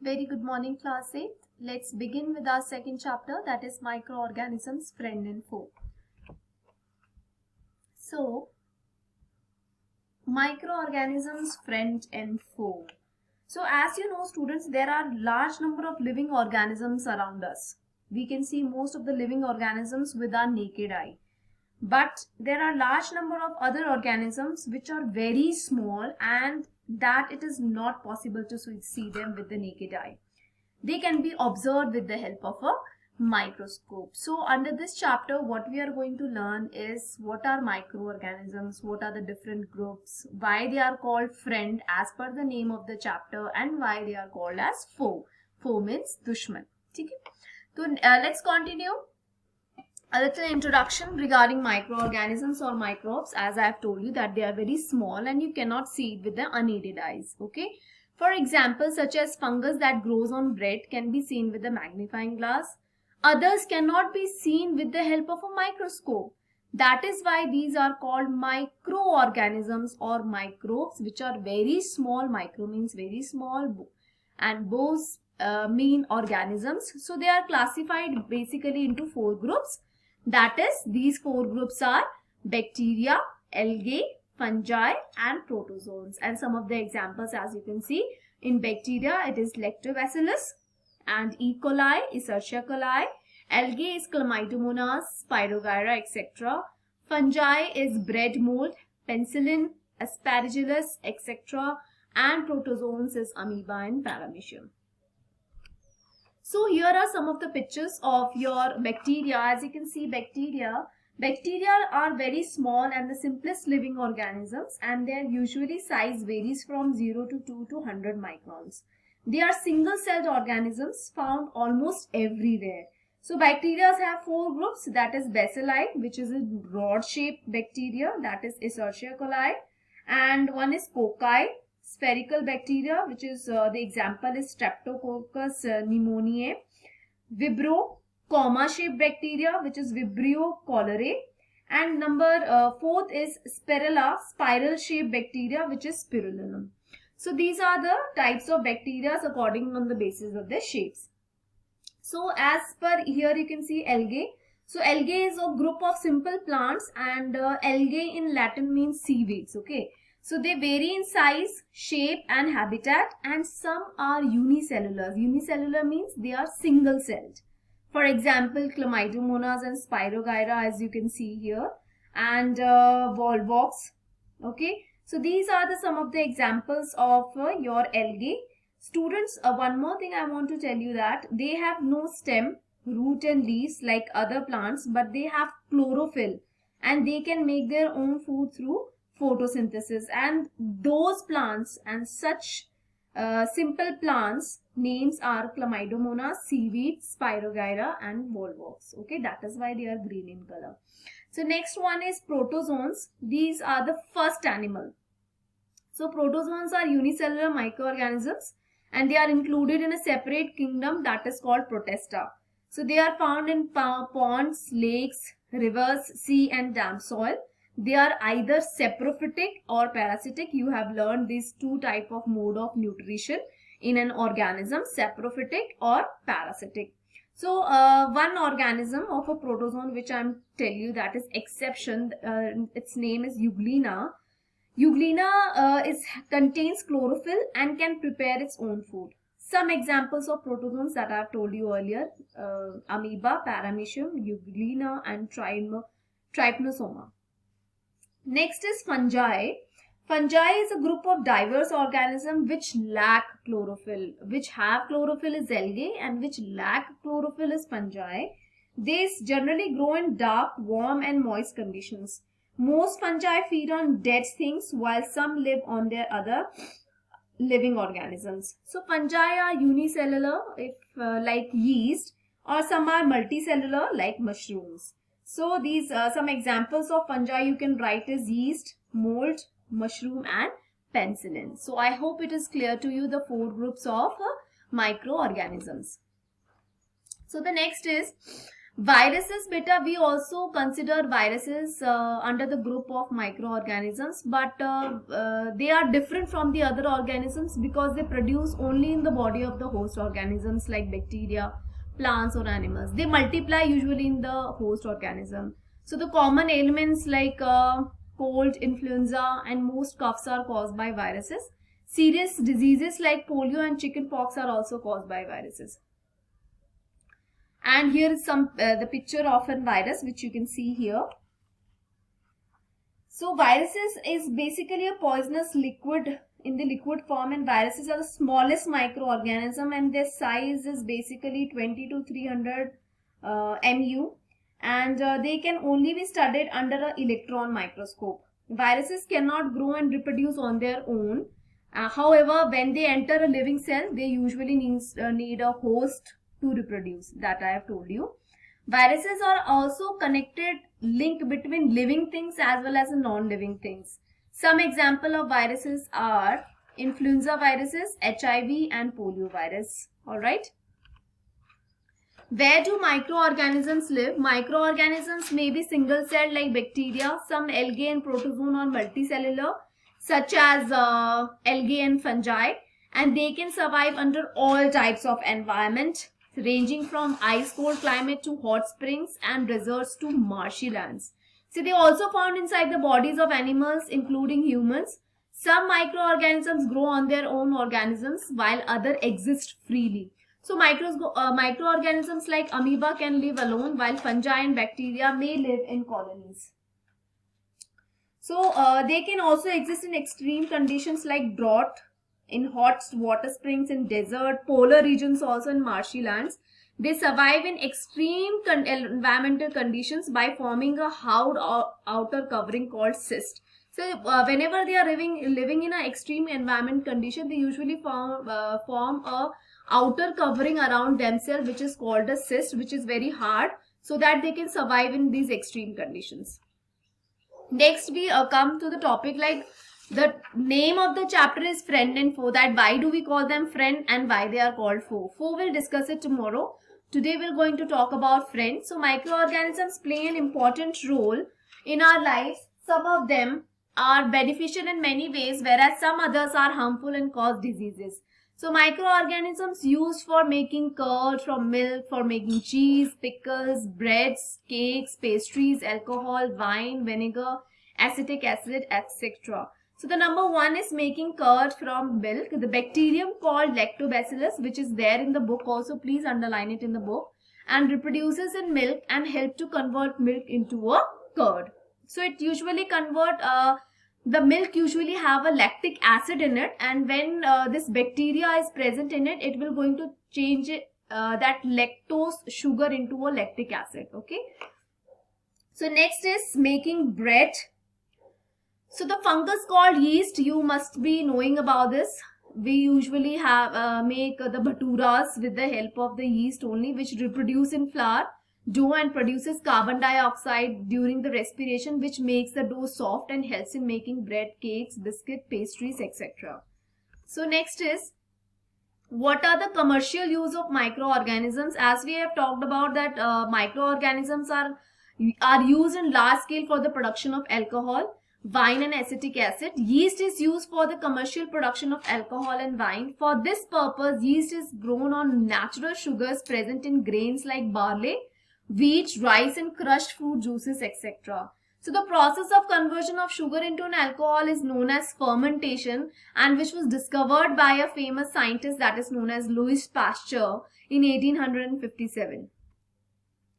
Very good morning, class 8. Let's begin with our second chapter, that is microorganisms, friend and foe. So, microorganisms, friend and foe. So, as you know, students, there are large number of living organisms around us. We can see most of the living organisms with our naked eye. But there are large number of other organisms which are very small and that it is not possible to see them with the naked eye. They can be observed with the help of a microscope. So under this chapter, what we are going to learn is what are microorganisms, what are the different groups, why they are called friend as per the name of the chapter, and why they are called as foe. Foe means dushman. Okay? So let's continue. A little introduction regarding microorganisms or microbes. As I have told you that they are very small and you cannot see it with the unaided eyes. Okay. For example, such as fungus that grows on bread can be seen with a magnifying glass. Others cannot be seen with the help of a microscope. That is why these are called microorganisms or microbes, which are very small. Micro means very small and both mean organisms. So they are classified basically into four groups. That is, these four groups are bacteria, algae, fungi and protozoans. And some of the examples, as you can see, in bacteria it is lactobacillus and E. coli, Escherichia coli. Algae is Chlamydomonas, Spirogyra, etc. Fungi is bread mold, penicillin, aspergillus, etc. And protozoans is amoeba and paramecium. So here are some of the pictures of your bacteria. As you can see, bacteria are very small and the simplest living organisms, and their usually size varies from 0 to 2 to 100 microns. They are single-celled organisms found almost everywhere. So bacteria have four groups, that is bacilli, which is a rod-shaped bacteria, that is Escherichia coli, and one is cocci, spherical bacteria, which is the example is Streptococcus pneumoniae. Vibrio, comma-shaped bacteria, which is Vibrio cholerae. And number fourth is Spirilla, spiral-shaped bacteria, which is Spirulinum. So these are the types of bacteria according on the basis of their shapes. So as per here you can see algae. So algae is a group of simple plants, and algae in Latin means seaweeds. Okay. So they vary in size, shape and habitat, and some are unicellular. Unicellular means they are single-celled. For example, Chlamydomonas and Spirogyra, as you can see here, and Volvox. Okay. So these are some of the examples of your algae. Students, one more thing I want to tell you that they have no stem, root and leaves like other plants, but they have chlorophyll and they can make their own food through photosynthesis. And those plants and such simple plants names are Chlamydomonas, seaweed, Spirogyra and Volvox. Okay, that is why they are green in color. So next one is protozoans. These are the first animal. So protozoans are unicellular microorganisms and they are included in a separate kingdom that is called Protista. So they are found in ponds, lakes, rivers, sea and damp soil. They are either saprophytic or parasitic. You have learned these two type of mode of nutrition in an organism, saprophytic or parasitic. So one organism of a protozoan which I am telling you that is exception, its name is Euglena. Euglena contains chlorophyll and can prepare its own food. Some examples of protozoans that I have told you earlier, amoeba, paramecium, Euglena and trypanosoma. Next is fungi. Fungi is a group of diverse organisms which lack chlorophyll. Which have chlorophyll is algae and which lack chlorophyll is fungi. These generally grow in dark, warm and moist conditions. Most fungi feed on dead things while some live on their other living organisms. So fungi are unicellular if like yeast, or some are multicellular like mushrooms. So these some examples of fungi you can write is yeast, mold, mushroom and penicillin. So I hope it is clear to you the four groups of microorganisms. So the next is Viruses, beta, we also consider viruses under the group of microorganisms, but they are different from the other organisms because they produce only in the body of the host organisms like bacteria, plants or animals. They multiply usually in the host organism. So the common ailments like cold, influenza and most coughs are caused by viruses. Serious diseases like polio and chickenpox are also caused by viruses. And here is some the picture of a virus which you can see here. So viruses is basically a poisonous liquid in the liquid form, and viruses are the smallest microorganism and their size is basically 20 to 300 mu, and they can only be studied under an electron microscope. Viruses cannot grow and reproduce on their own. However, when they enter a living cell, they usually need a host to reproduce, that I have told you. Viruses are also connected link between living things as well as non-living things. Some example of viruses are influenza viruses, HIV and polio virus. Alright. Where do microorganisms live? Microorganisms may be single-celled like bacteria, some algae and protozoan or multicellular such as algae and fungi, and they can survive under all types of environment ranging from ice cold climate to hot springs and deserts to marshy lands. So they also found inside the bodies of animals including humans. Some microorganisms grow on their own organisms while others exist freely. So microorganisms like amoeba can live alone while fungi and bacteria may live in colonies. So they can also exist in extreme conditions like drought, in hot water springs, in desert, polar regions, also in marshy lands. They survive in extreme environmental conditions by forming a hard outer covering called cyst. So whenever they are living in an extreme environment condition, they usually form a outer covering around themselves, which is called a cyst, which is very hard, so that they can survive in these extreme conditions. Next, we come to the topic like the name of the chapter is friend and foe. That why do we call them friend and why they are called foe. Foe we'll discuss it tomorrow. Today we're going to talk about friends. So microorganisms play an important role in our lives. Some of them are beneficial in many ways, whereas some others are harmful and cause diseases. So microorganisms used for making curd from milk, for making cheese, pickles, breads, cakes, pastries, alcohol, wine, vinegar, acetic acid, etc. So the number one is making curd from milk. The bacterium called lactobacillus, which is there in the book also, please underline it in the book, and reproduces in milk and help to convert milk into a curd. So it usually the milk usually have a lactic acid in it, and when this bacteria is present in it, it will going to change that lactose sugar into a lactic acid. Okay. So next is making bread. So the fungus called yeast, you must be knowing about this. We usually have make the bhaturas with the help of the yeast only, which reproduce in flour dough and produces carbon dioxide during the respiration, which makes the dough soft and helps in making bread, cakes, biscuit, pastries, etc. So next is, what are the commercial use of microorganisms? As we have talked about that microorganisms are used in large scale for the production of alcohol, wine and acetic acid. Yeast is used for the commercial production of alcohol and wine. For this purpose, yeast is grown on natural sugars present in grains like barley, wheat, rice and crushed fruit juices, etc. So the process of conversion of sugar into an alcohol is known as fermentation, and which was discovered by a famous scientist that is known as Louis Pasteur in 1857.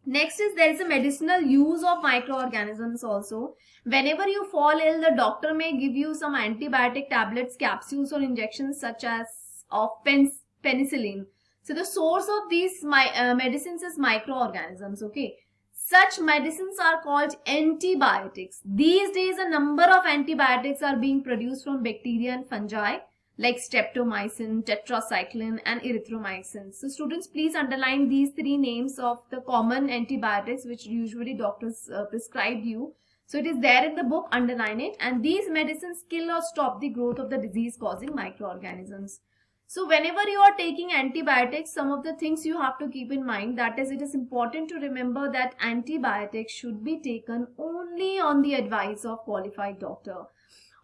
Next is, there is a medicinal use of microorganisms also. Whenever you fall ill, the doctor may give you some antibiotic tablets, capsules or injections such as of penicillin. So the source of these medicines is microorganisms. Okay. Such medicines are called antibiotics. These days a number of antibiotics are being produced from bacteria and fungi like streptomycin, tetracycline and erythromycin. So students, please underline these three names of the common antibiotics which usually doctors prescribe you. So it is there in the book, underline it. And these medicines kill or stop the growth of the disease causing microorganisms. So whenever you are taking antibiotics, some of the things you have to keep in mind, that is, it is important to remember that antibiotics should be taken only on the advice of qualified doctor.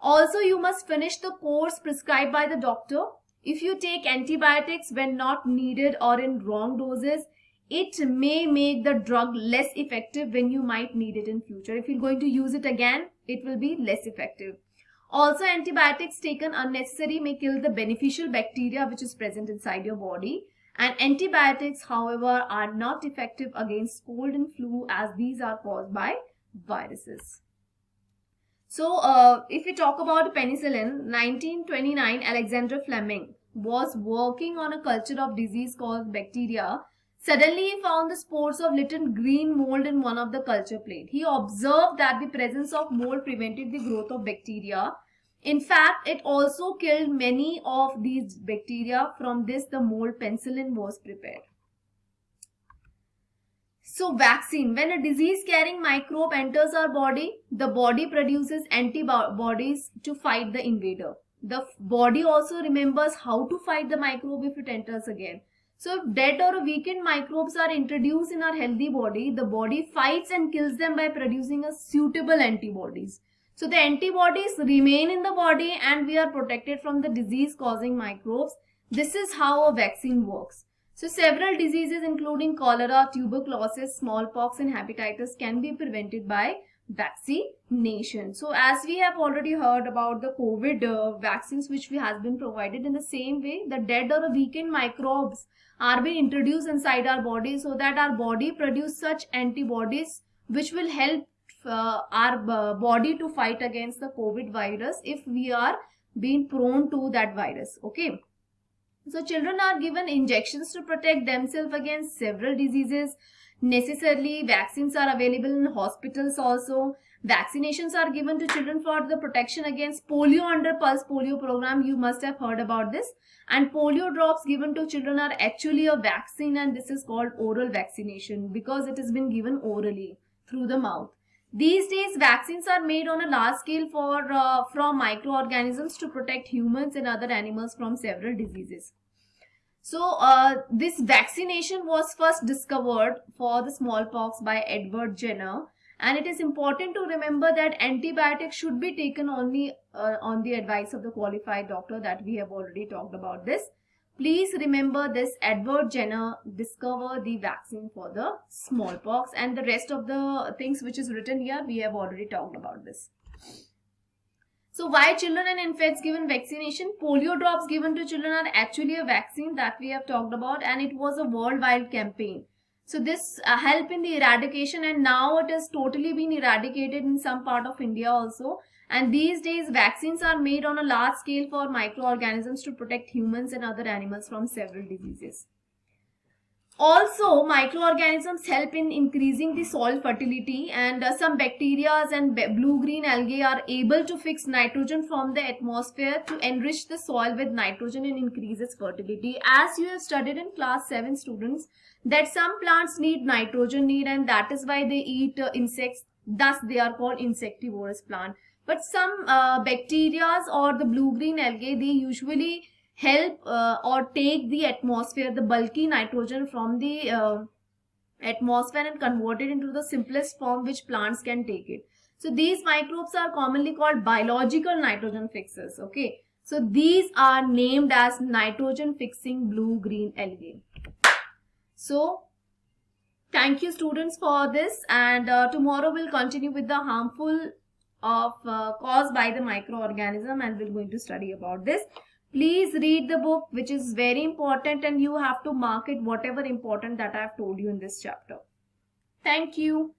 Also, you must finish the course prescribed by the doctor. If you take antibiotics when not needed or in wrong doses, it may make the drug less effective when you might need it in future. If you're going to use it again, it will be less effective. Also, antibiotics taken unnecessary may kill the beneficial bacteria which is present inside your body. And antibiotics, however, are not effective against cold and flu, as these are caused by viruses. So, if we talk about penicillin, 1929, Alexander Fleming was working on a culture of disease called bacteria. Suddenly, he found the spores of little green mold in one of the culture plate. He observed that the presence of mold prevented the growth of bacteria. In fact, it also killed many of these bacteria. From this, the mold penicillin was prepared. So, vaccine. When a disease-carrying microbe enters our body, the body produces antibodies to fight the invader. The body also remembers how to fight the microbe if it enters again. So, if dead or weakened microbes are introduced in our healthy body, the body fights and kills them by producing a suitable antibodies. So, the antibodies remain in the body and we are protected from the disease-causing microbes. This is how a vaccine works. So, several diseases including cholera, tuberculosis, smallpox and hepatitis can be prevented by vaccination. So, as we have already heard about the COVID vaccines which has been provided, in the same way, the dead or weakened microbes are being introduced inside our body so that our body produce such antibodies which will help our body to fight against the COVID virus if we are being prone to that virus. Okay. So, children are given injections to protect themselves against several diseases. Necessarily, vaccines are available in hospitals also. Vaccinations are given to children for the protection against polio under Pulse Polio program. You must have heard about this. And polio drops given to children are actually a vaccine, and this is called oral vaccination because it has been given orally through the mouth. These days, vaccines are made on a large scale from microorganisms to protect humans and other animals from several diseases. So, this vaccination was first discovered for the smallpox by Edward Jenner, and it is important to remember that antibiotics should be taken only on the advice of the qualified doctor, that we have already talked about this. Please remember this: Edward Jenner discovered the vaccine for the smallpox, and the rest of the things which is written here, we have already talked about this. So, why children and infants given vaccination? Polio drops given to children are actually a vaccine that we have talked about, and it was a worldwide campaign. So, this helped in the eradication, and now it has totally been eradicated in some part of India also. And these days, vaccines are made on a large scale for microorganisms to protect humans and other animals from several diseases. Also, microorganisms help in increasing the soil fertility, and some bacteria and blue-green algae are able to fix nitrogen from the atmosphere to enrich the soil with nitrogen and increase its fertility. As you have studied in class 7, students, that some plants need nitrogen and that is why they eat insects. Thus, they are called insectivorous plant. But some bacteria or the blue-green algae, they usually help or take the atmosphere, the bulky nitrogen from the atmosphere, and convert it into the simplest form which plants can take it. So, these microbes are commonly called biological nitrogen fixers. Okay. So, these are named as nitrogen fixing blue-green algae. So, thank you students for this, and tomorrow we'll continue with the harmful of caused by the microorganism, and we're going to study about this. Please read the book, which is very important, and you have to mark it whatever important that I have told you in this chapter. Thank you.